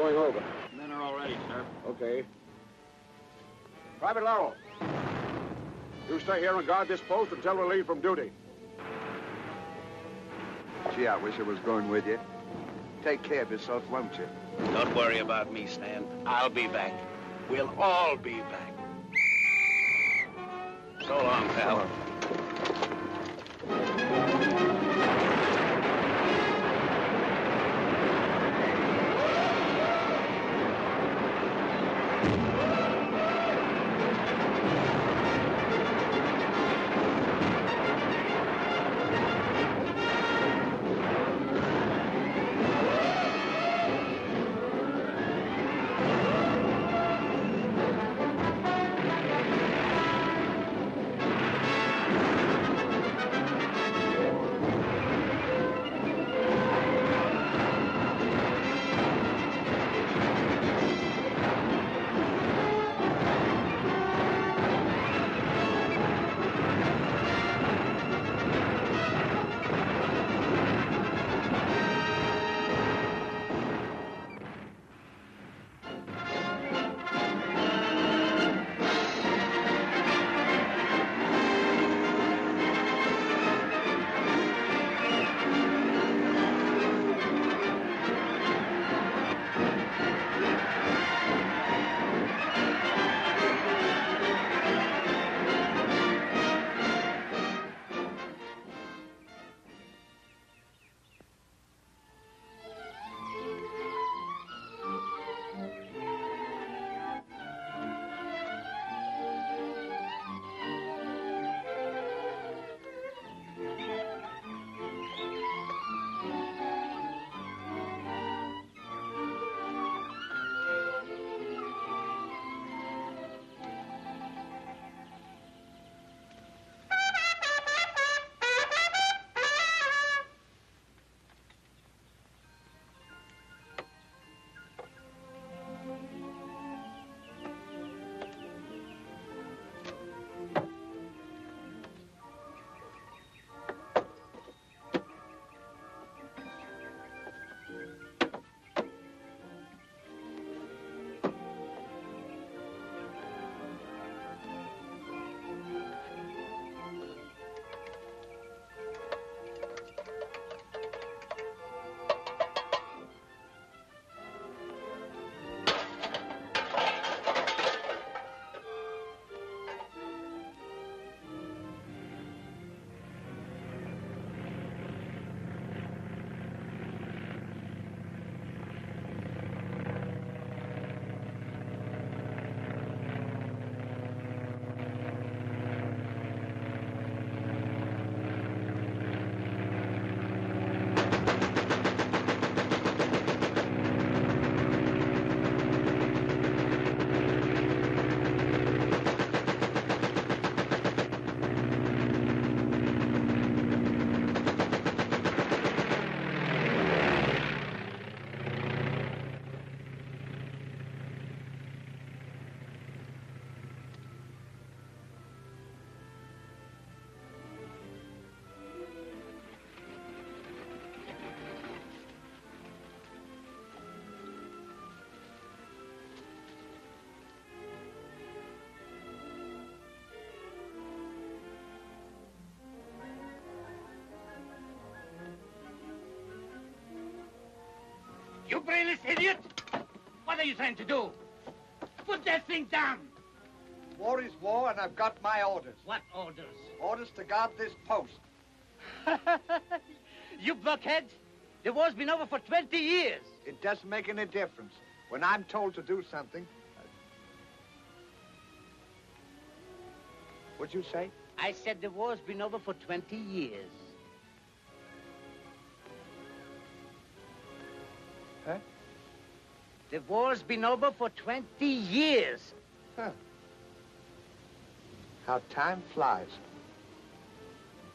going over? Men are all ready, sir. Okay. Private Laurel, you stay here and guard this post until relieved from duty. Gee, I wish I was going with you. Take care of yourself, won't you? Don't worry about me, Stan. I'll be back. We'll all be back. So long, pal. Come on. You brainless idiot! What are you trying to do? Put that thing down! War is war, and I've got my orders. What orders? Orders to guard this post. You blockhead! The war's been over for 20 years. It doesn't make any difference. When I'm told to do something... What'd you say? I said the war's been over for 20 years. Huh? The war's been over for 20 years. Huh. How time flies.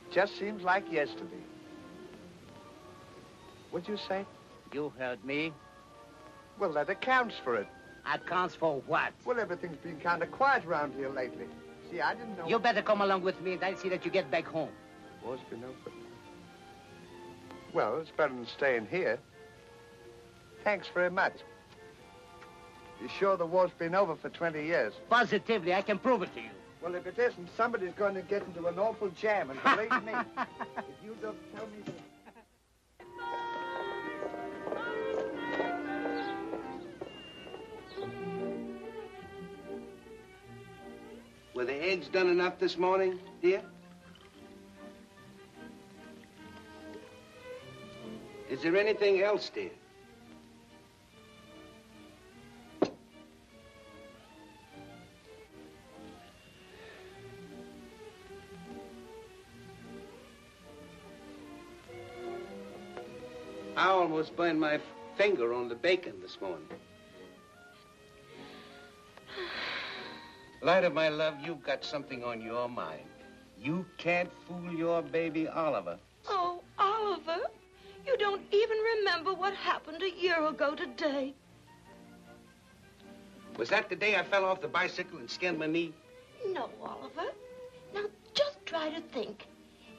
Just seems like yesterday. What'd you say? You heard me. Well, that accounts for it. Accounts for what? Well, everything's been kind of quiet around here lately. See, I didn't know... You better come along with me and I'll see that you get back home. War's been over. Well, it's better than staying here. Thanks very much. You sure the war's been over for 20 years? Positively, I can prove it to you. Well, if it isn't, somebody's going to get into an awful jam, and believe me, if you don't tell me to... Were the eggs done enough this morning, dear? Is there anything else, dear? I almost burned my finger on the bacon this morning. Light of my love, you've got something on your mind. You can't fool your baby Oliver. Oh, Oliver, you don't even remember what happened a year ago today. Was that the day I fell off the bicycle and skinned my knee? No, Oliver. Now, just try to think.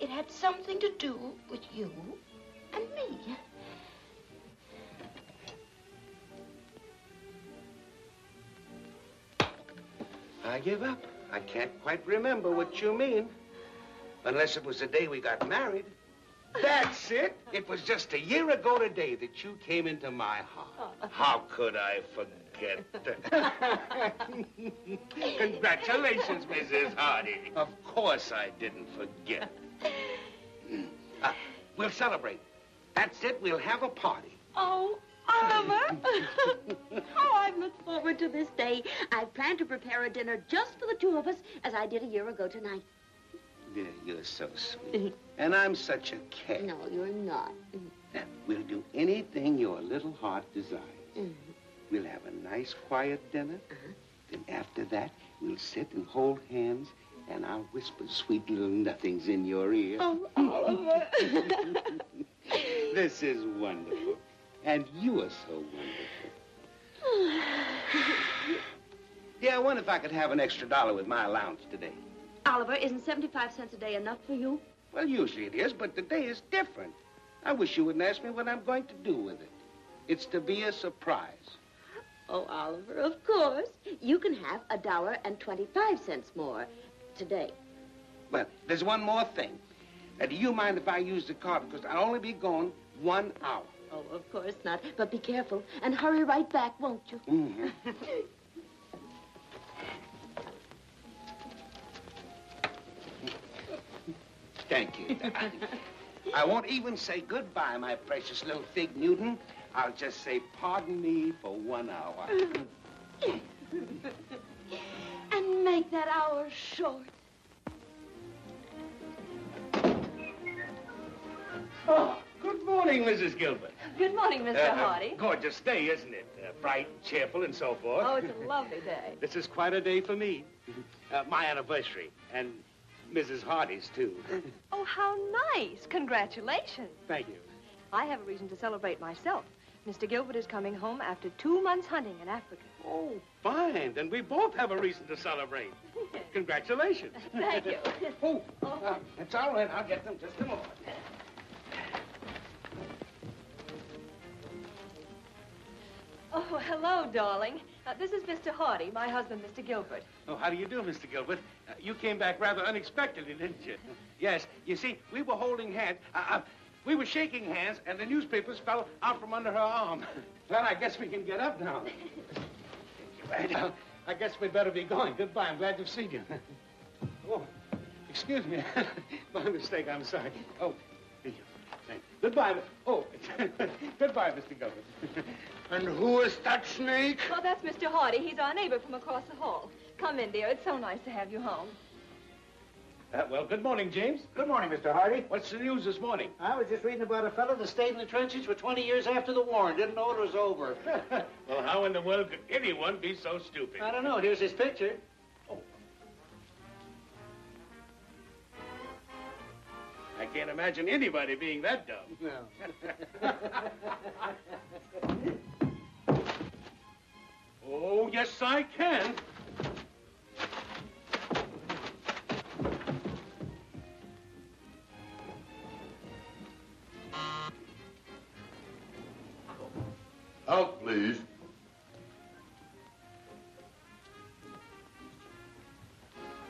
It had something to do with you and me. I give up. I can't quite remember what you mean. Unless it was the day we got married. That's it. It was just a year ago today that you came into my heart. How could I forget? Congratulations, Mrs. Hardy. Of course I didn't forget. We'll celebrate. That's it. We'll have a party. Oh, Oliver. Oh, I've looked forward to this day. I've planned to prepare a dinner just for the two of us, as I did a year ago tonight. Dear, you're so sweet. And I'm such a cat. No, you're not. Now, we'll do anything your little heart desires. We'll have a nice, quiet dinner. Then after that, we'll sit and hold hands, and I'll whisper sweet little nothings in your ear. Oh, Oliver. This is wonderful. And you are so wonderful. Yeah, I wonder if I could have an extra $1 with my allowance today. Oliver, isn't 75 cents a day enough for you? Well, usually it is, but today is different. I wish you wouldn't ask me what I'm going to do with it. It's to be a surprise. Oh, Oliver, of course. You can have $1.25 more today. But there's one more thing. Do you mind if I use the car? Because I'll only be gone 1 hour. Oh, of course not. But be careful and hurry right back, won't you? Mm-hmm. Thank you, darling. I won't even say goodbye, my precious little Fig Newton. I'll just say pardon me for 1 hour. And make that hour short. Oh, good morning, Mrs. Gilbert. Good morning, Mr. Hardy. Gorgeous day, isn't it? Bright, cheerful, and so forth. Oh, it's a lovely day. This is quite a day for me. My anniversary, and Mrs. Hardy's, too. Oh, how nice. Congratulations. Thank you. I have a reason to celebrate myself. Mr. Gilbert is coming home after 2 months hunting in Africa. Oh, fine. Then we both have a reason to celebrate. Congratulations. Thank you. It's all right. I'll get them just a moment. Oh, hello, darling. This is Mr. Hardy, my husband, Mr. Gilbert. Oh, how do you do, Mr. Gilbert? You came back rather unexpectedly, didn't you? Yes. You see, we were holding hands. We were shaking hands, and the newspapers fell out from under her arm. Well, I guess we can get up now. Well, I guess we'd better be going. Goodbye. I'm glad to see you. Oh, excuse me. My mistake. I'm sorry. Oh, thank you. Goodbye. Oh, goodbye, Mr. Gilbert. And who is that snake? Oh, that's Mr. Hardy. He's our neighbor from across the hall. Come in, dear. It's so nice to have you home. Well, good morning, James. Good morning, Mr. Hardy. What's the news this morning? I was just reading about a fellow that stayed in the trenches for 20 years after the war and didn't know it was over. Well, how in the world could anyone be so stupid? I don't know. Here's his picture. I can't imagine anybody being that dumb. No. Oh, yes, I can. Out, please.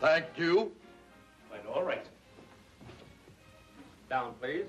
Thank you. Quite all right. Down, please.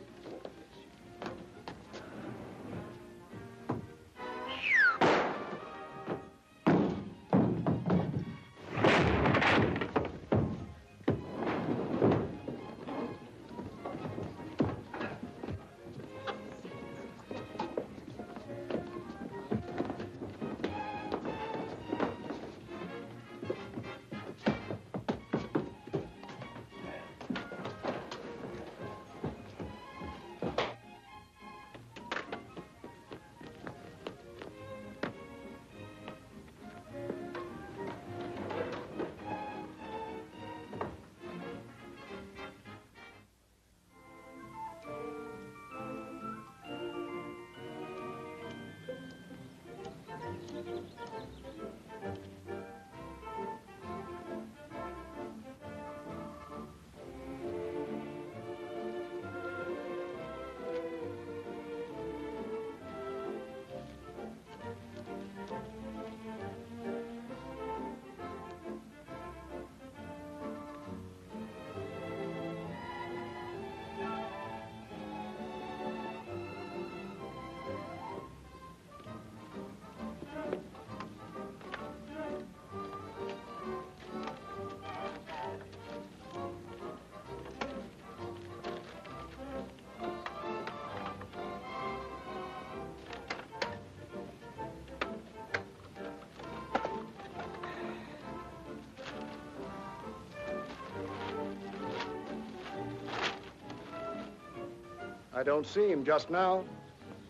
I don't see him just now,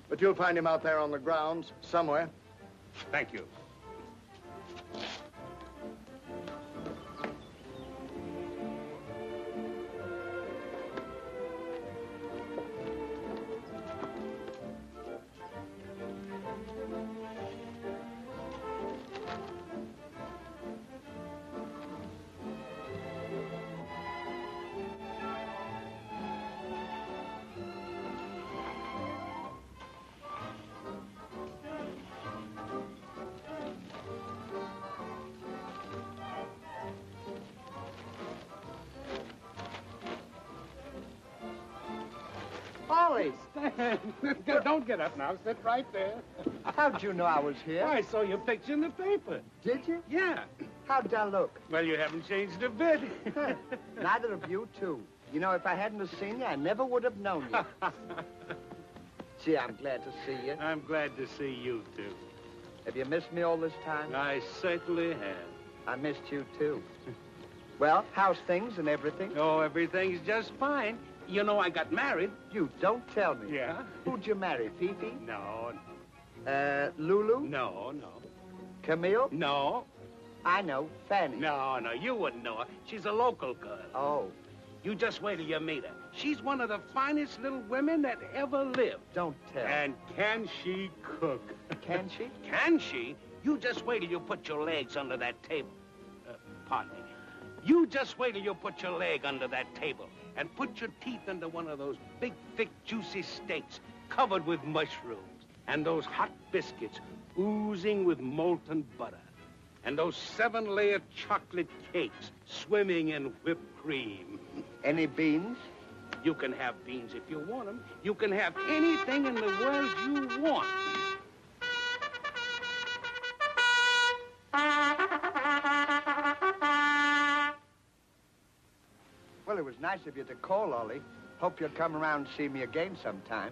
but you'll find him out there on the grounds somewhere. Thank you. Ollie! Don't get up now. Sit right there. How'd you know I was here? I saw your picture in the paper. Did you? Yeah. How'd I look? Well, you haven't changed a bit. Neither of you, too. You know, if I hadn't have seen you, I never would have known you. Gee, I'm glad to see you. I'm glad to see you, too. Have you missed me all this time? I certainly have. I missed you, too. Well, how's things and everything? Oh, everything's just fine. You know, I got married. You don't tell me. Yeah? Who'd you marry, Fifi? No. Lulu? No. Camille? No. I know, Fanny. No, you wouldn't know her. She's a local girl. Oh. You just wait till you meet her. She's one of the finest little women that ever lived. Don't tell. And can she cook? Can she? Can she? You just wait till you put your legs under that table. Pardon me. You just wait till you put your leg under that table and put your teeth under one of those big, thick, juicy steaks covered with mushrooms and those hot biscuits oozing with molten butter and those 7-layer chocolate cakes swimming in whipped cream. Any beans? You can have beans if you want them. You can have anything in the world you want. Well, it was nice of you to call, Ollie. Hope you'll come around and see me again sometime.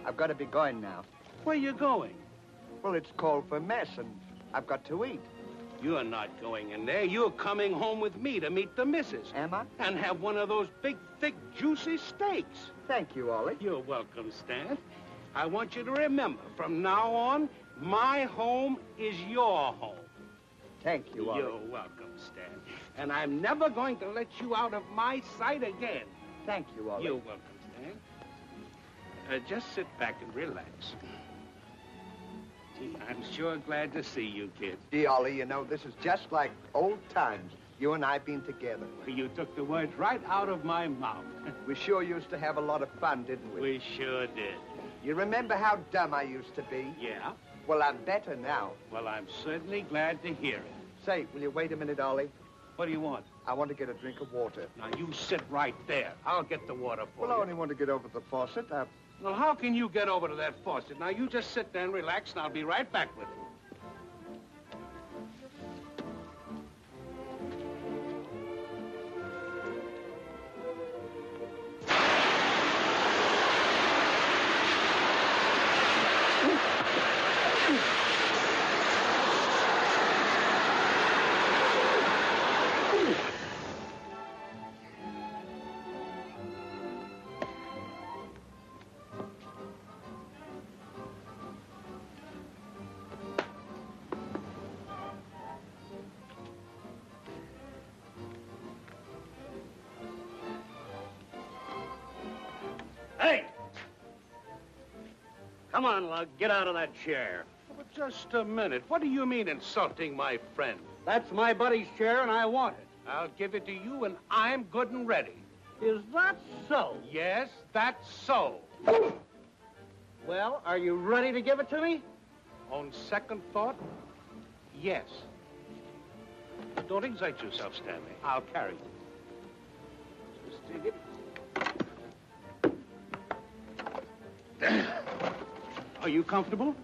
I've got to be going now. Where you going? Well, it's called for mess, and I've got to eat. You're not going in there. You're coming home with me to meet the missus. Am I? And have one of those big, thick, juicy steaks. Thank you, Ollie. You're welcome, Stan. I want you to remember, from now on, my home is your home. Thank you, Ollie. You're welcome, Stan. And I'm never going to let you out of my sight again. Thank you, Ollie. You're welcome, Stan. Just sit back and relax. Gee, I'm sure glad to see you, kid. Gee, Ollie, you know, this is just like old times. You and I being together. You took the words right out of my mouth. We sure used to have a lot of fun, didn't we? We sure did. You remember how dumb I used to be? Yeah? Well, I'm better now. Well, I'm certainly glad to hear it. Say, will you wait a minute, Ollie? What do you want? I want to get a drink of water. Now, you sit right there. I'll get the water for Well, I you. only want to get over the faucet. Well, how can you get over to that faucet? Now, you just sit there and relax, and I'll be right back with you. Hey! Come on, Lug, get out of that chair. But just a minute. What do you mean insulting my friend? That's my buddy's chair, and I want it. I'll give it to you, and I'm good and ready. Is that so? Yes, that's so. Well, are you ready to give it to me? On second thought, yes. Don't excite yourself, Stanley. I'll carry you. Just take it. Are you comfortable?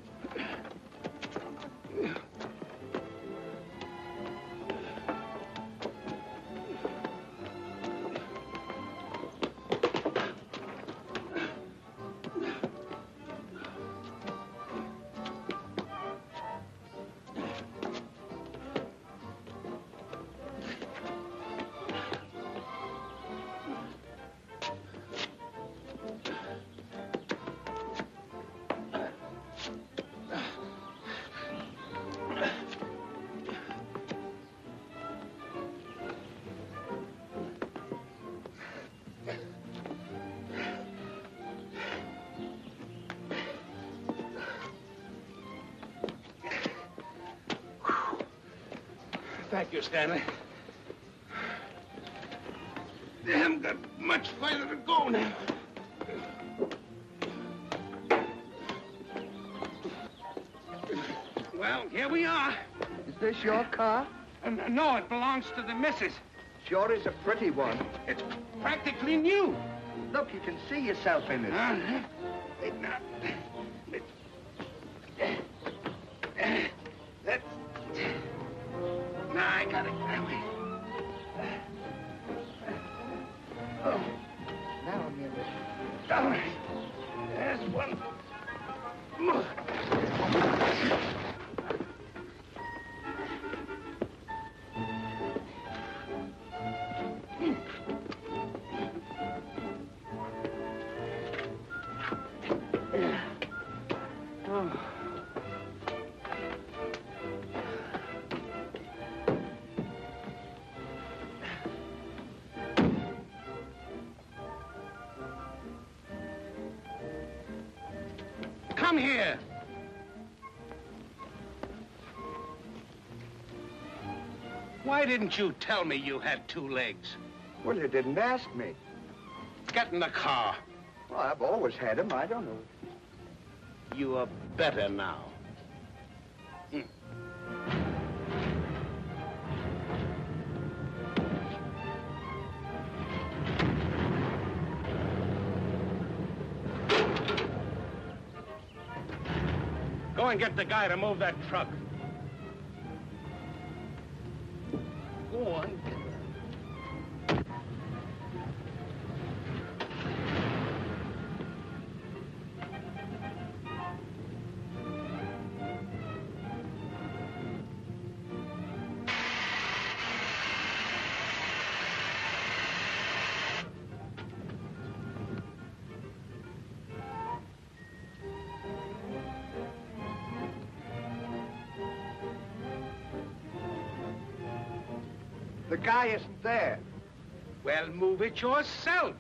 Thank you, Stanley. They haven't got much farther to go now. Well, here we are. Is this your car? No, it belongs to the missus. Sure is a pretty one. It's practically new. Look, you can see yourself in it. Wait, now. That's... Now, I got it that way. Oh, Now I'm in it. all right. There's one. More. Come here. Why didn't you tell me you had two legs? Well, you didn't ask me. Get in the car. Well, I've always had them. I don't know. You are better now. Go and get the guy to move that truck. Go on. The guy isn't there. Well, move it yourself.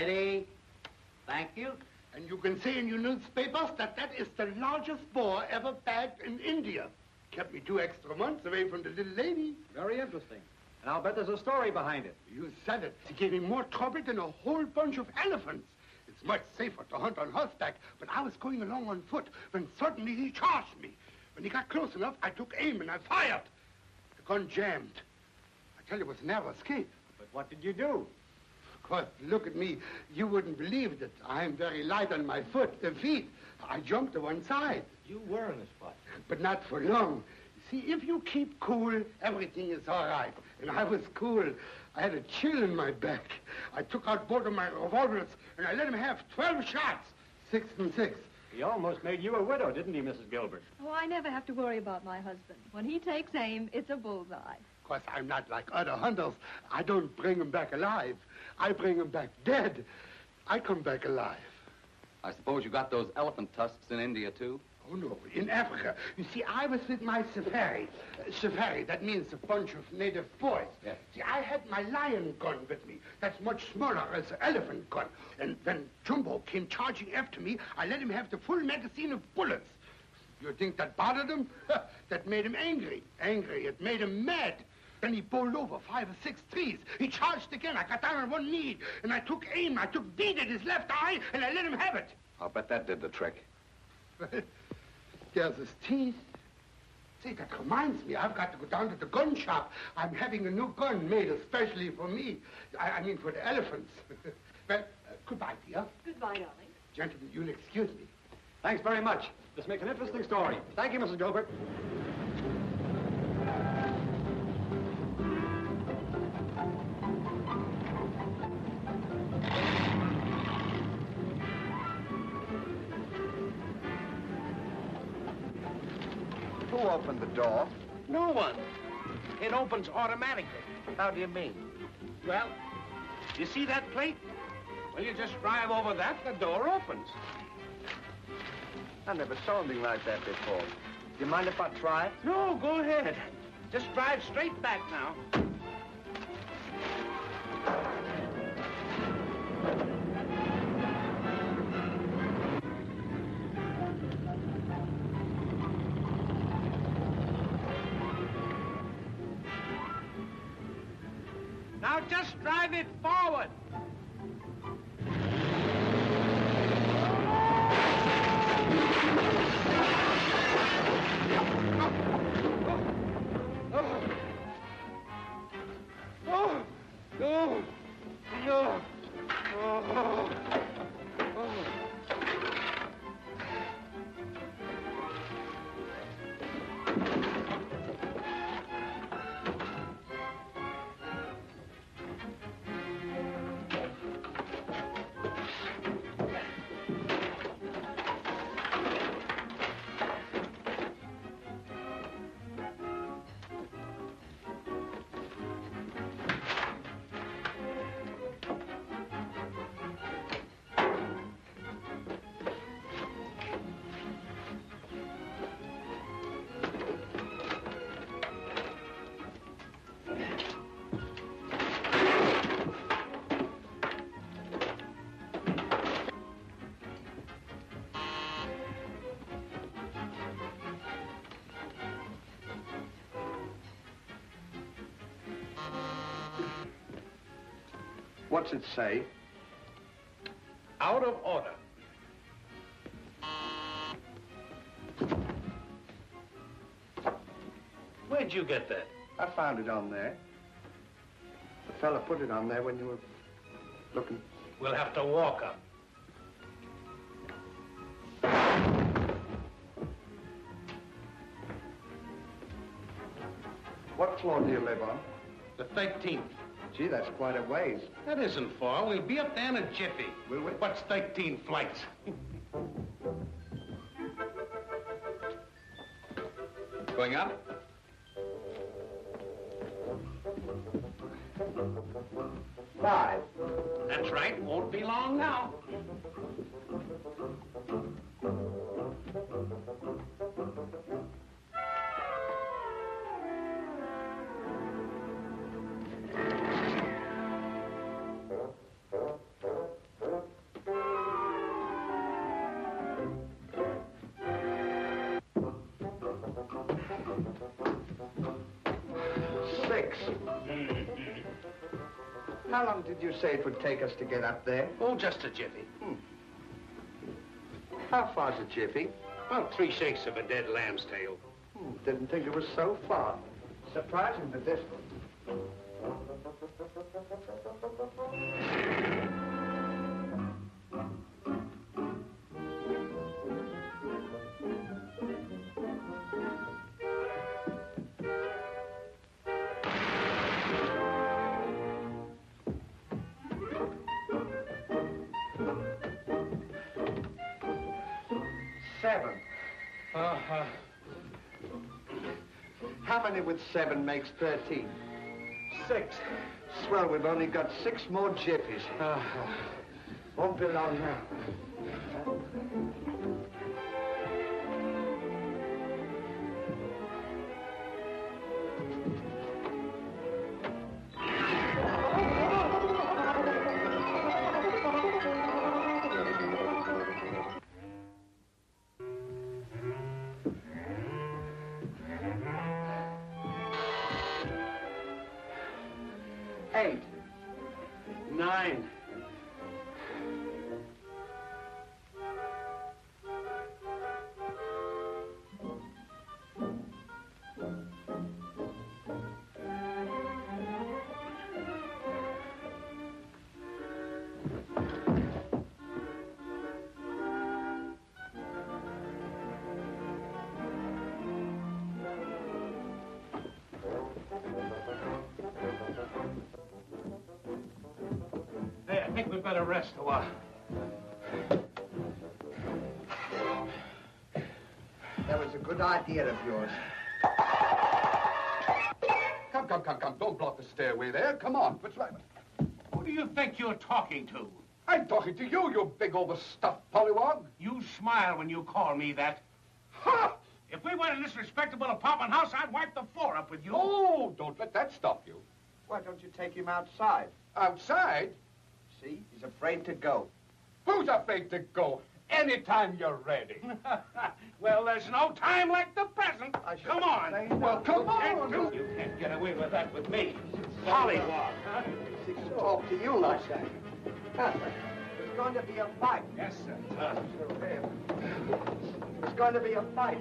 Steady. Thank you. And you can see in your newspapers that that is the largest boar ever bagged in India. Kept me 2 extra months away from the little lady. Very interesting. And I'll bet there's a story behind it. You said it. He gave me more trouble than a whole bunch of elephants. It's much safer to hunt on horseback, but I was going along on foot when suddenly he charged me. When he got close enough, I took aim and I fired. The gun jammed. I tell you, it was a narrow escape. But what did you do? Of course, look at me. You wouldn't believe that I'm very light on my feet. I jumped to one side. You were in a spot. But not for long. See, if you keep cool, everything is all right. And I was cool. I had a chill in my back. I took out both of my revolvers, and I let him have 12 shots, 6 and 6. He almost made you a widow, didn't he, Mrs. Gilbert? Oh, I never have to worry about my husband. When he takes aim, it's a bullseye. Of course, I'm not like other hunters. I don't bring them back alive. I bring them back dead. I come back alive. I suppose you got those elephant tusks in India, too? Oh, no, in Africa. You see, I was with my safari. Safari, that means a bunch of native boys. Yes. See, I had my lion gun with me. That's much smaller as an elephant gun. And when Jumbo came charging after me, I let him have the full magazine of bullets. You think that bothered him? That made him angry. Angry. It made him mad. Then he bowled over 5 or 6 trees. He charged again. I got down on one knee, and I took aim. I took bead at his left eye, and I let him have it. I'll bet that did the trick. There's his teeth. Say, that reminds me, I've got to go down to the gun shop. I'm having a new gun made especially for me. I mean, for the elephants. Well, goodbye, dear. Goodbye, darling. Gentlemen, you'll excuse me. Thanks very much. This makes an interesting story. Thank you, Mrs. Gilbert. Who opened the door? No one. It opens automatically. How do you mean? Well, you see that plate? Well, you just drive over that, the door opens. I never saw anything like that before. Do you mind if I try it? No, go ahead. Just drive straight back now. Now just drive it forward. What's it say? Out of order. Where'd you get that? I found it on there. The fella put it on there when you were looking. We'll have to walk up. What floor do you live on? The 13th. Gee, that's quite a ways. That isn't far. We'll be up there in a jiffy. Will we? What's 13 flights? Going up? Five. That's right. Won't be long now. How long did you say it would take us to get up there? Oh, just a jiffy. How far's a jiffy? About 3 shakes of a dead lamb's tail. Didn't think it was so far. Surprising the distance. Seven. How many with 7 makes 13? 6. Swell, we've only got 6 more jiffies. Won't be long now. Eight. 9. Hey, I think we'd better rest a while. That was a good idea of yours. Come. Don't block the stairway there. Come on. What's right? Who do you think you're talking to? I'm talking to you, you big overstuffed pollywog. You smile when you call me that. Ha! If we went in this respectable apartment house, I'd wipe the floor up with you. Oh, don't let that stop you. Why don't you take him outside? Outside? See, he's afraid to go. Who's afraid to go? Anytime you're ready. Well, there's no time like the present. Come on. Well, come on. You can't get away with that with me. Pollywog, huh? He can talk to you like that. There's going to be a fight. Yes, sir. There's going to be a fight.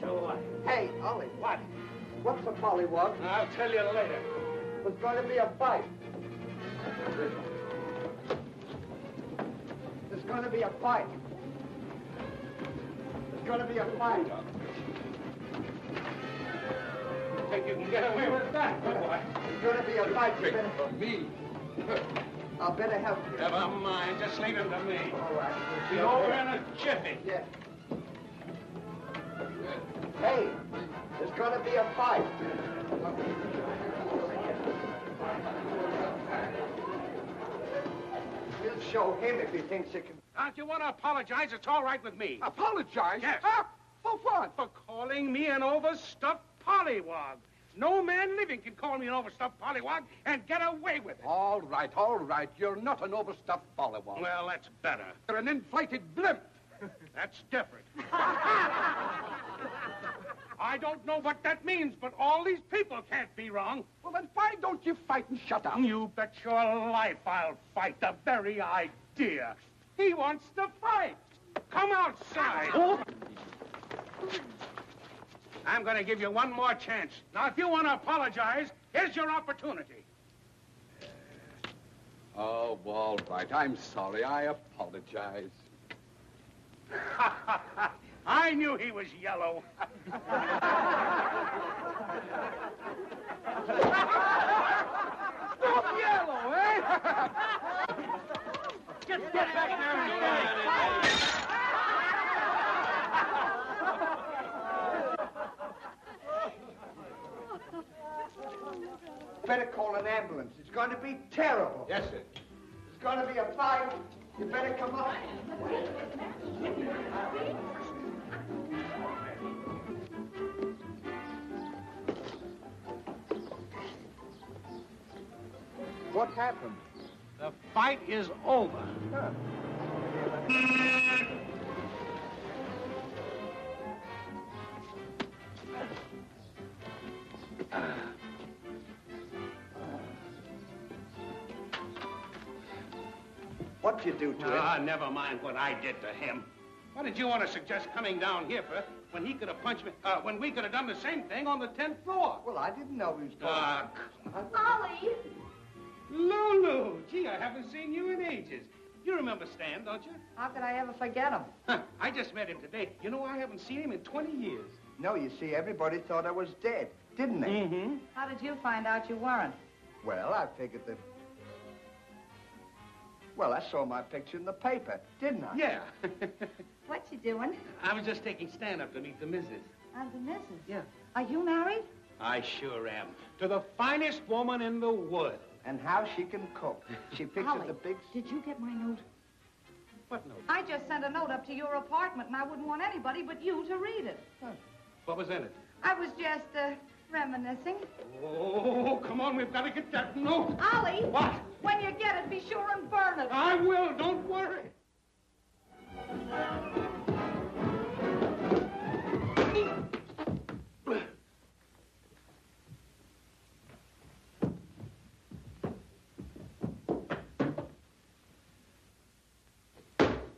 Sure. Hey, Ollie. What? What's a pollywog? I'll tell you later. There's going to be a fight. There's going to be a fight. There's going to be a fight. You think you can get away with that, my boy? There's going to be a fight. You better... Me? I'll better help you. Never mind. Just leave him to me. All right. Be over in a jiffy. Yeah. Hey, there's going to be a fight. We'll show him if he thinks he can. Don't you want to apologize? It's all right with me. Apologize? Yes. Huh? For what? For calling me an overstuffed pollywog. No man living can call me an overstuffed pollywog and get away with it. All right. You're not an overstuffed pollywog. Well, that's better. You're an inflated blimp. That's different. I don't know what that means, but all these people can't be wrong. Well, then why don't you fight and shut up? You bet your life I'll fight. The very idea. He wants to fight. Come outside. I'm going to give you one more chance. Now, if you want to apologize, here's your opportunity. Oh, all right. I'm sorry. I apologize. I knew he was yellow. Not yellow, eh? Just get back there and fight. Better call an ambulance. It's going to be terrible. Yes, sir. There's going to be a fight. You better come on. What happened? The fight is over. What'd you do to him? Ah, never mind what I did to him. What did you want to suggest coming down here for when he could have punched me, when we could have done the same thing on the 10th floor? Well, I didn't know he was going. Ah, Ollie! Lulu, gee, I haven't seen you in ages. You remember Stan, don't you? How could I ever forget him? I just met him today. You know, I haven't seen him in 20 years. No, you see, everybody thought I was dead, didn't they? Mm-hmm. How did you find out you weren't? Well, I figured that... Well, I saw my picture in the paper, didn't I? Yeah. What you doing? I was just taking Stan up to meet the missus. The missus? Yeah. Are you married? I sure am. To the finest woman in the world. And how she can cook. She fixes Ollie, the big... did you get my note? What note? I just sent a note up to your apartment, and I wouldn't want anybody but you to read it. What was in it? I was just, reminiscing. Oh, come on, we've got to get that note. Ollie! What? When you get it, be sure and burn it. I will, don't worry.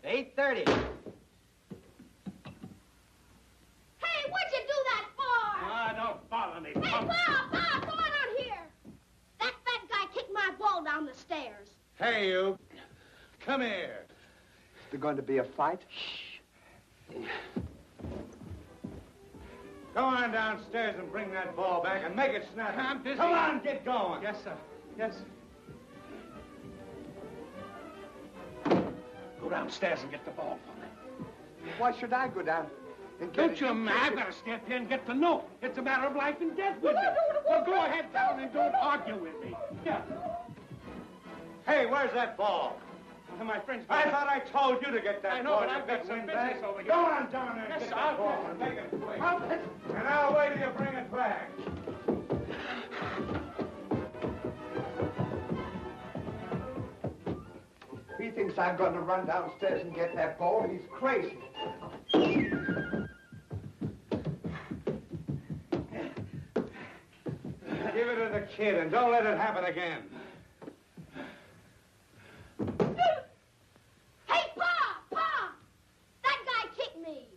Hey, what'd you do that for? Ah, don't bother me. Hey, Bob, come on out here. That fat guy kicked my ball down the stairs. Hey, you. Come here. Is there going to be a fight? Shh. Go on downstairs and bring that ball back and make it snap. I'm busy. Come on, get going. Yes, sir. Yes. Go downstairs and get the ball for me. Why should I go down and get Don't you, man? I've got to step here and get the note. It's a matter of life and death with you. So go ahead down and don't argue with me. Yeah. Hey, where's that ball? My friend's... I thought I told you to get that I know, ball. but I've got some business over here. Go on down there and Yes, get sir, that I'll ball get and make it quick. I'll get... And I'll wait till you bring it back. He thinks I'm going to run downstairs and get that ball. He's crazy. Give it to the kid and don't let it happen again. Hey, Pa! That guy kicked me.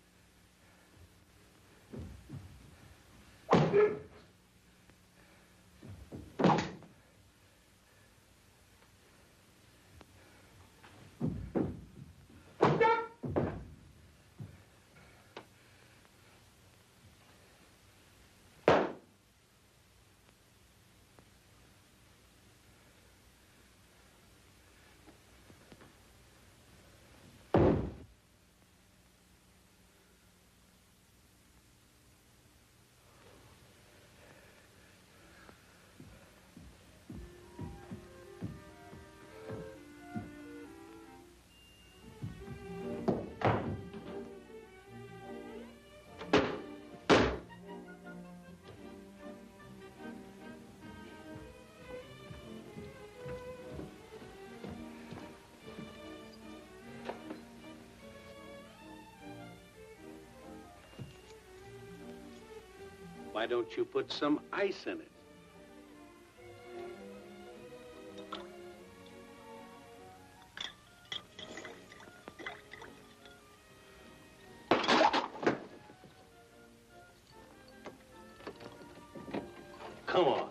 Why don't you put some ice in it? Come on.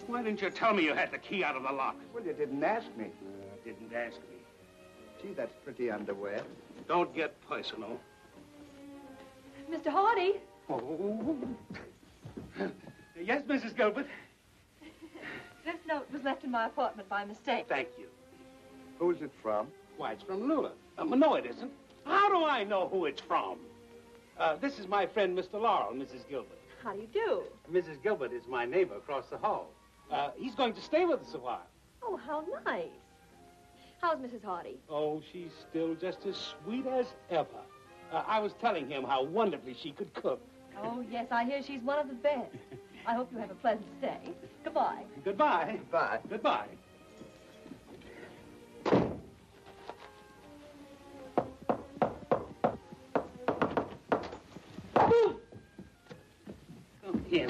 Why didn't you tell me you had the key out of the lock? Well, you didn't ask me. Didn't ask me. Gee, that's pretty underwear. Don't get personal. Mr. Hardy. Oh. Yes, Mrs. Gilbert? This note was left in my apartment by mistake. Thank you. Who's it from? Why, it's from Lula. No, it isn't. How do I know who it's from? This is my friend, Mr. Laurel, Mrs. Gilbert. How do you do? Mrs. Gilbert is my neighbor across the hall. He's going to stay with us a while. Oh, how nice. How's Mrs. Hardy? Oh, she's still just as sweet as ever. I was telling him how wonderfully she could cook. Oh, yes, I hear she's one of the best. I hope you have a pleasant stay. Goodbye. Goodbye. Goodbye. Goodbye. Come here.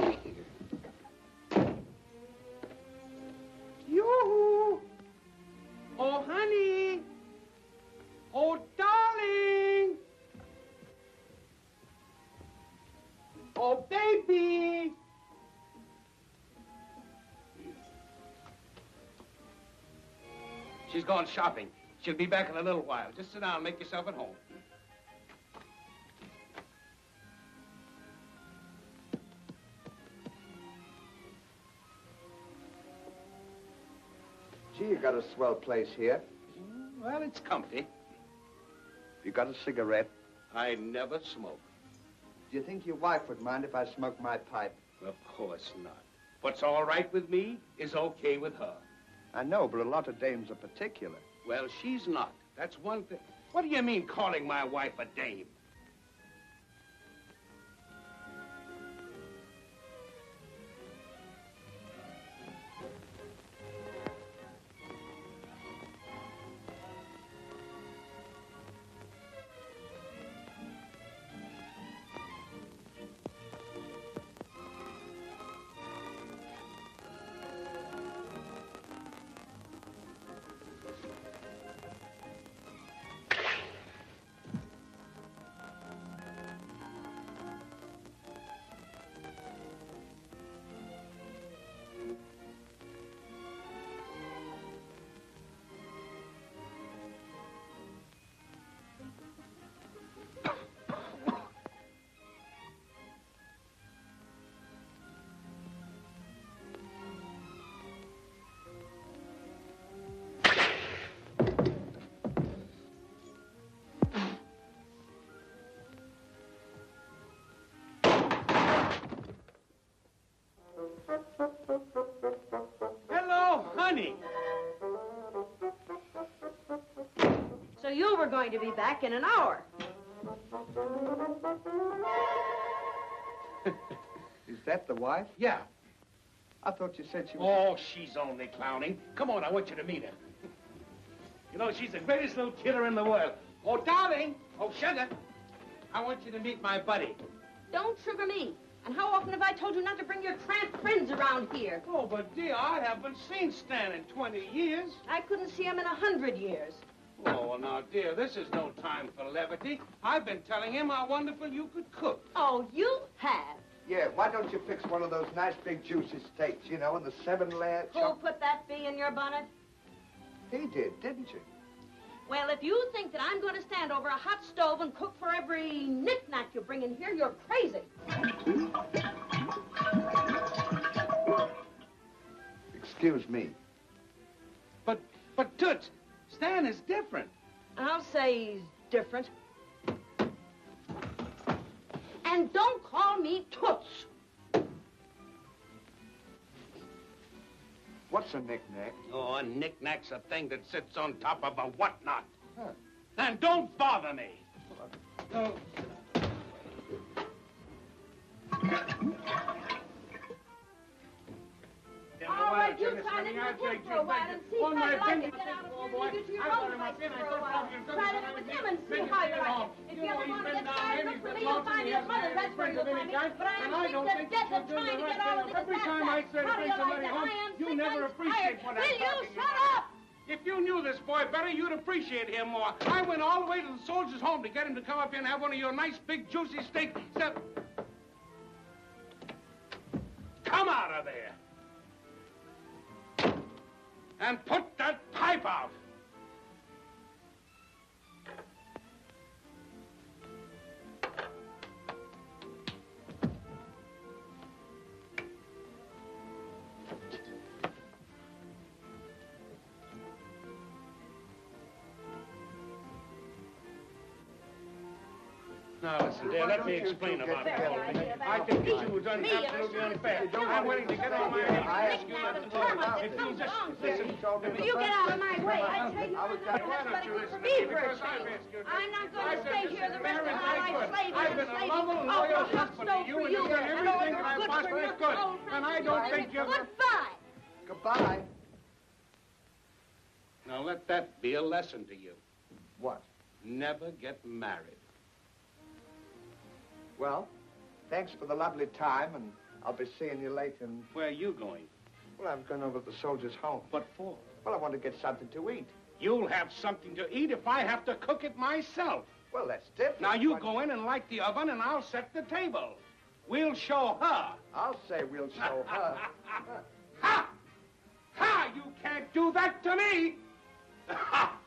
Yoo-hoo! Oh, honey! Oh, darling! Oh, baby! She's gone shopping. She'll be back in a little while. Just sit down and make yourself at home. Gee, you got a swell place here. Well, it's comfy. You got a cigarette? I never smoke. Do you think your wife would mind if I smoked my pipe? Of course not. What's all right with me is okay with her. I know, but a lot of dames are particular. Well, she's not. That's one thing. What do you mean calling my wife a dame? Hello, honey. So you were going to be back in an hour. Is that the wife? Yeah. I thought you said she was... Oh, she's only clowning. Come on, I want you to meet her. You know, she's the greatest little kidder in the world. Oh, darling. Oh, sugar. I want you to meet my buddy. Don't sugar me. And how often have I told you not to bring your tramp friends around here? Oh, but dear, I haven't seen Stan in 20 years. I couldn't see him in 100 years. Oh, well, now, dear, this is no time for levity. I've been telling him how wonderful you could cook. Oh, you have? Yeah, why don't you fix one of those nice big juicy steaks, you know, and the 7-layer Who put that bee in your bonnet? He did, didn't you? Well, if you think that I'm going to stand over a hot stove and cook for every knick-knack you bring in here, you're crazy. Excuse me. But Toots, Stan is different. I'll say he's different. And don't call me Toots. What's a knick-knack? Oh, a knick-knack's a thing that sits on top of a whatnot. Huh. And don't bother me. No. All right, you try it with him for a while and see if I like it. Get out of here and leave you to your own devices for a while. Try it with him and see how you like it. If you ever want to get tired, look for me, you'll find your mother. That's where you'll find me. But I am sick to death of trying to get all of this Every time I say to bring somebody home, you never appreciate what I'm talking about. Will you shut up? If you knew this boy better, you'd appreciate him more. I went all the way to the soldier's home to get him to come up here and have one of your nice, big, juicy steaks. Come out of there. And put that pipe out. Now, listen, dear, let me explain about the whole thing. I think that you were done absolutely unfair. I'm willing to get on my knees. I ask you not to talk about it. If you just listen. You get out of my way. I tell you, I'm not going to stay here the rest of my life slaving. I've been a loving, loyal husband to you, and you've done everything that I possibly could. And I don't think you're... Goodbye. Goodbye. Now, let that be a lesson to you. What? Never get married. Well, thanks for the lovely time, and I'll be seeing you later. Where are you going? Well, I'm going over to the soldiers' home. What for? Well, I want to get something to eat. You'll have something to eat if I have to cook it myself. Well, that's different. Now, you go in and light the oven, and I'll set the table. We'll show her. I'll say we'll show her. Ha! Ha! You can't do that to me! Ha!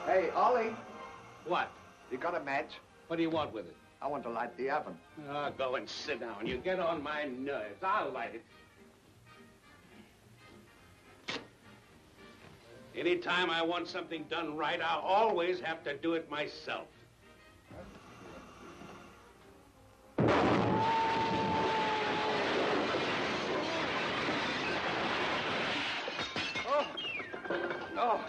Hey, Ollie. What? You got a match? What do you want with it? I want to light the oven. Oh, go and sit down. You get on my nerves. I'll light it. Anytime I want something done right, I always have to do it myself. Oh! Oh!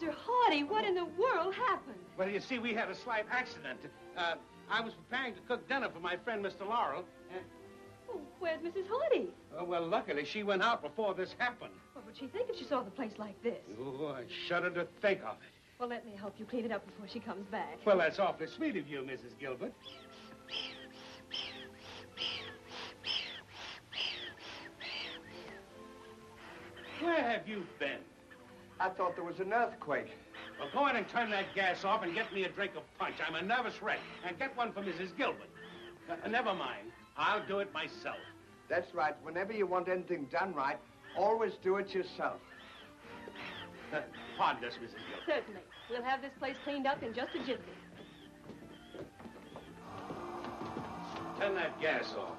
Mr. Hardy, what in the world happened? Well, you see, we had a slight accident. I was preparing to cook dinner for my friend, Mr. Laurel. Oh, where's Mrs. Hardy? Well, luckily, she went out before this happened. What would she think if she saw the place like this? Oh, I shudder to think of it. Well, let me help you clean it up before she comes back. Well, that's awfully sweet of you, Mrs. Gilbert. Where have you been? I thought there was an earthquake. Well, go in and turn that gas off and get me a drink of punch. I'm a nervous wreck. And get one for Mrs. Gilbert. Never mind. I'll do it myself. That's right. Whenever you want anything done right, always do it yourself. Pardon us, Mrs. Gilbert. Certainly. We'll have this place cleaned up in just a jiffy. Turn that gas off.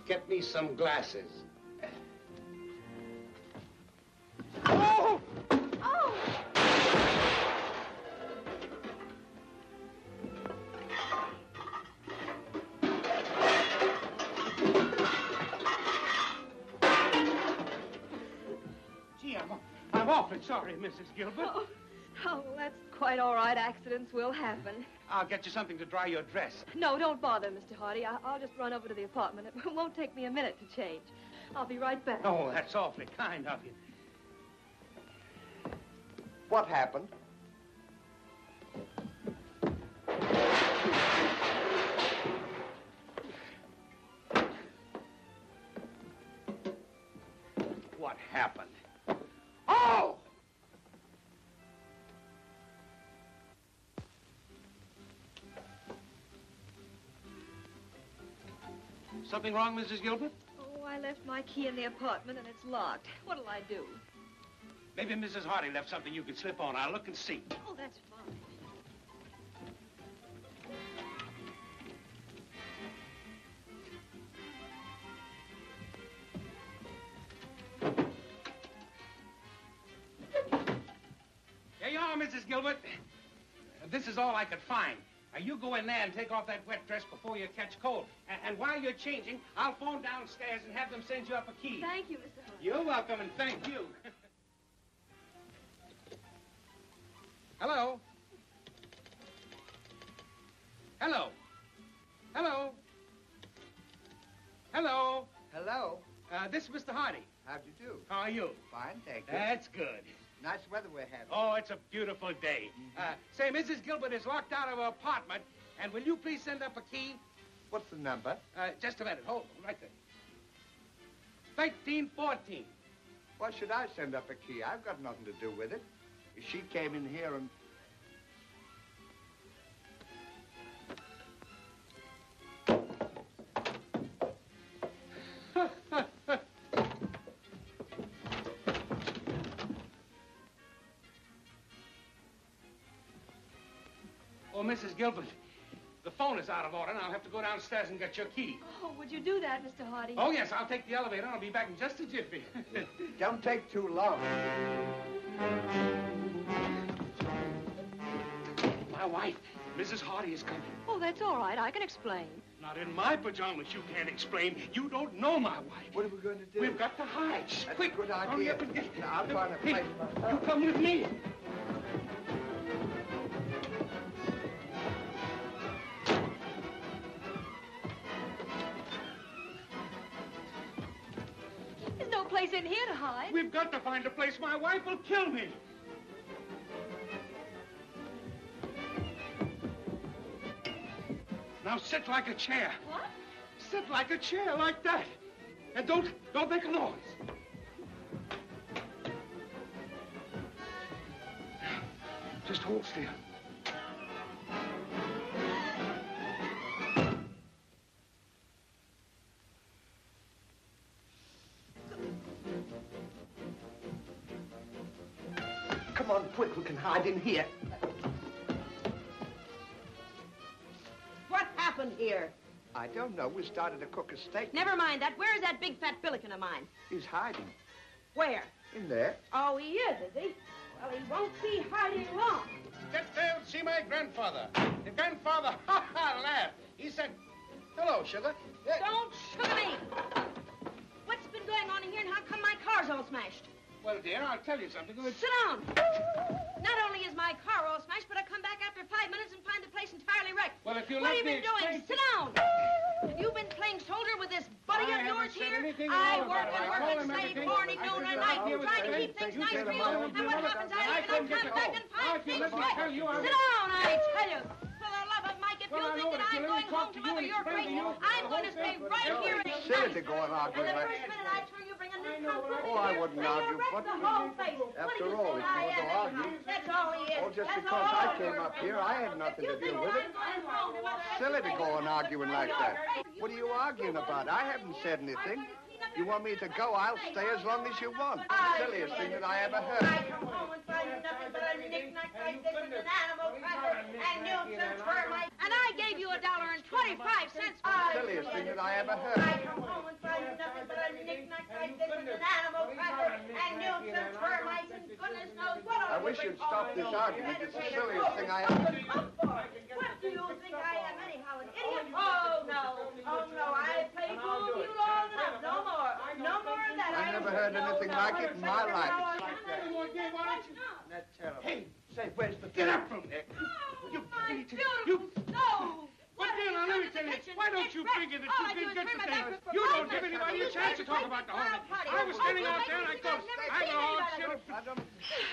Get me some glasses. Oh! Oh! Gee, I'm awfully sorry, Mrs. Gilbert. Oh, well, that's quite all right. Accidents will happen. I'll get you something to dry your dress. No, don't bother, Mr. Hardy. I'll just run over to the apartment. It won't take me a minute to change. I'll be right back. Oh, that's awfully kind of you. What happened? What happened? Oh! Something wrong, Mrs. Gilbert? Oh, I left my key in the apartment and it's locked. What'll I do? Maybe Mrs. Hardy left something you could slip on. I'll look and see. Oh, that's fine. Here you are, Mrs. Gilbert. This is all I could find. Now, you go in there and take off that wet dress before you catch cold. And while you're changing, I'll phone downstairs and have them send you up a key. Thank you, Mr. Hardy. You're welcome, and thank you. Hello? Hello? Hello? Hello? Hello. This is Mr. Hardy. How'd you do? How are you? Fine, thank you. That's good. Nice weather we're having. Oh, it's a beautiful day. Say, Mrs. Gilbert is locked out of her apartment, and will you please send up a key? What's the number? Just a minute. Hold on, right there. 1314. Why should I send up a key? I've got nothing to do with it. She came in here and... Oh, Mrs. Gilbert, the phone is out of order, and I'll have to go downstairs and get your key. Oh, would you do that, Mr. Hardy? Oh, yes, I'll take the elevator, and I'll be back in just a jiffy. Don't take too long. My wife, Mrs. Hardy, is coming. Oh, that's all right. I can explain. Not in my pajamas, you can't explain. You don't know my wife. What are we going to do? We've got to hide. Shh, That's quick. a good Hurry idea. up and get... Now, I'll find a Hey, place myself. you come with me. There's no place in here to hide. We've got to find a place. My wife will kill me. Now sit like a chair. What? Sit like a chair, like that. And don't make a noise. Just hold still. Come on, quick, we can hide in here. What happened here? I don't know. We started to cook a steak. Never mind that. Where's that big fat billiken of mine? He's hiding. Where? In there. Oh, he is he? Well, he won't be hiding long. Get there and see my grandfather. The grandfather, laughed. He said, hello, sugar. Don't sugar me. What's been going on in here and how come my car's all smashed? Well, dear, I'll tell you something. Sit down. Not only is my car all smashed, but I come back after 5 minutes and find the place entirely wrecked. Well, if you what let have you me been doing? explain- Sit down. Have you been playing soldier with this buddy I of yours haven't said here? anything at I all work about it. and I work told and him save everything. morning, I noon, could and not night, deal with trying to it. keep things You nice said for you. about it. And what happens? I leave and I come back and Now, find if you things let me wrecked. tell you, I Sit will- down, I tell you. For the love of Mike, if Well, you I think know, that but if you I'm let me going talk home to to you mother and your explain to drink, you I'm the going to whole stay thing, right but here it's and silly to go and argue And the like first that. minute I turn you bring a new compliment Oh, I here, wouldn't and argue, you wreck but the whole place. What after do you all, think if I you am, want to argue- anyhow? That's all he is. Oh, just That's because all I you're came up afraid here, of. I had nothing If to you do think with I'm it. going home to mother, that's Silly to the go way on it is. arguing like that. What are you arguing about? I haven't said anything. You want me to go, I'll stay as long as you want. Silliest thing that I ever I heard. come home and find nothing but a knick-knack like this and an animal cracker and newts and termites. And I gave you $1.25 for Silliest thing that I ever I heard. come home and find nothing but a knick-knack like this and an animal cracker and newts and termites and goodness knows what all I wish you'd stop this argument. It's the silliest thing I ever... What do you think I am anyhow, an idiot? Oh, no, I played fool you long enough. No more. No more of that. I never heard anything like it in my life. That's terrible. Hey, say, where's the... Get up from there. You idiot. You... No! But then, now, let me tell you, why don't you figure that All I you do can is get turn the my back thing? for You five don't give minutes. anybody a You chance to take talk the about the crowd whole thing. party. I was standing out there and I I've thought, never I'm seen a hog anybody. shit.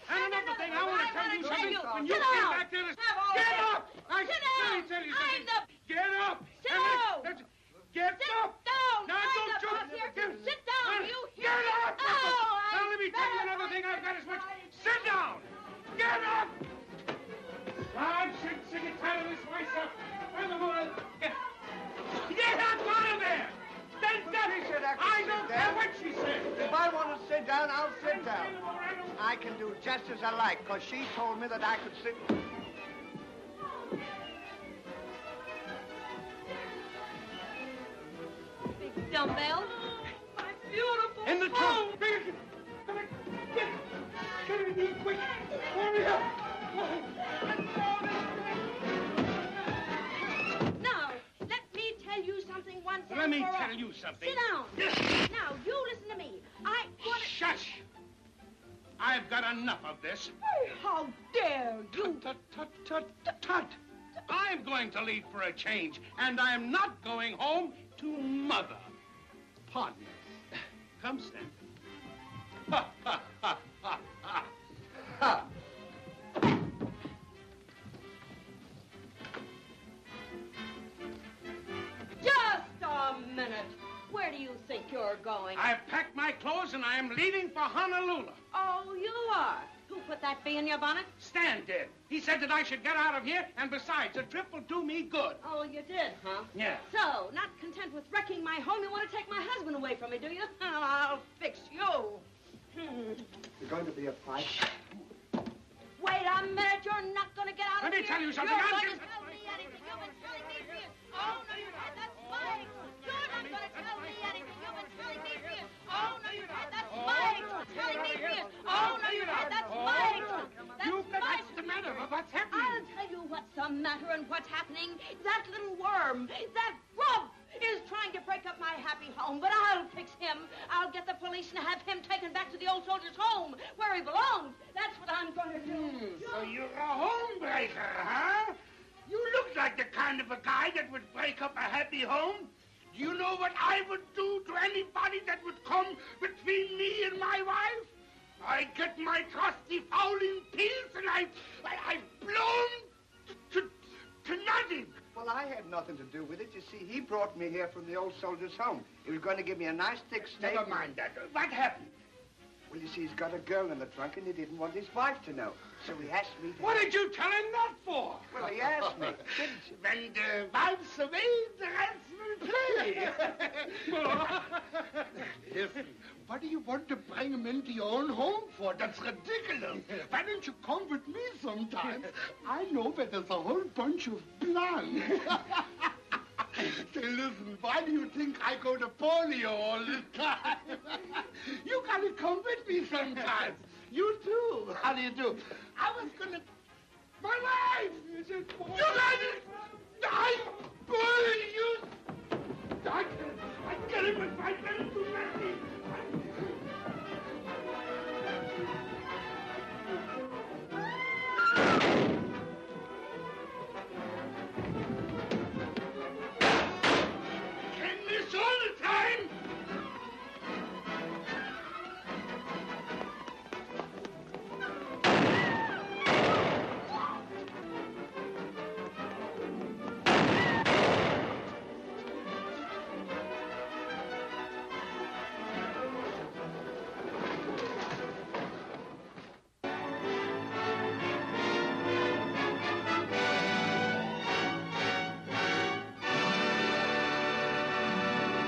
And another thing, I want to tell you Sit something. down. When you Sit came down. back there, Have all get that. up! I Sit let me down. tell you I'm something. the- Get up! Sit And down. Get Sit up! down. Now, I'm don't the you... boss here. Get- Sit down. You hear Get me? up! Oh, Now, let me tell you another thing. I've got as much... Sit down! Get up! I'm sick and tired of this myself. I'm the one... Get up out of there! Stand up! She said I could I sit don't down. care what she said. If I want to sit down, I'll sit down. I can do just as I like, because she told me that I could sit... Big dumbbell. My beautiful In the trunk. Bring it. Get it in quick. Hurry up. Now, let me tell you something once Let me tell you something. Sit down. Now, you listen to me. I want to... Shush. I've got enough of this. How dare you? Tut, tut, tut, tut, tut. I'm going to leave for a change, and I'm not going home to Mother. Pardon me. Come, Stanton. Ha, ha, ha, ha, ha. Ha. Just a minute. Where do you think you're going? I've packed my clothes, and I am leaving for Honolulu. Oh, you are? Who put that bee in your bonnet? Stan did. He said that I should get out of here, and besides, the trip will do me good. Oh, you did, huh? Yeah. So, not content with wrecking my home, you want to take my husband away from me, do you? I'll fix you. There's going to be a fight. Wait a minute, you're not going to get out Let of me here. tell you something. You're I'll going to just- tell me anything. You've been telling me for years. Oh, no, you haven't. That's Mike. You're not going to tell me anything. You've been telling me for years. Oh, no, you haven't. That's Mike. Telling me for years. Oh, no, you haven't. That's Mike. What's the matter? What's happening? I'll tell you what's the matter and what's happening. That little worm, that grub, is trying to break up my happy home, but I'll fix him. I'll get the police and have him taken back to the old soldier's home, where he belongs. That's what I'm going to do. So you're a homebreaker, huh? You look like the kind of a guy that would break up a happy home. Do you know what I would do to anybody that would come between me and my wife? I get my trusty fouling pills and I blow them to nothing. Well, I had nothing to do with it. You see, he brought me here from the old soldier's home. He was going to give me a nice thick steak. Never mind that. What happened? Well, you see, he's got a girl in the trunk, and he didn't want his wife to know. So he asked me to... What did you tell him that for? Well, he asked me, didn't you? When the wife's away, the rest will play. Listen, what do you want to bring him into your own home for? That's ridiculous. Why don't you come with me sometime? I know where there's a whole bunch of plants. Say, listen, why do you think I go to polio all the time? You gotta come with me sometime. You too. How do you do? I was gonna... My wife! You guys... I... Boy, you... I get him if I can do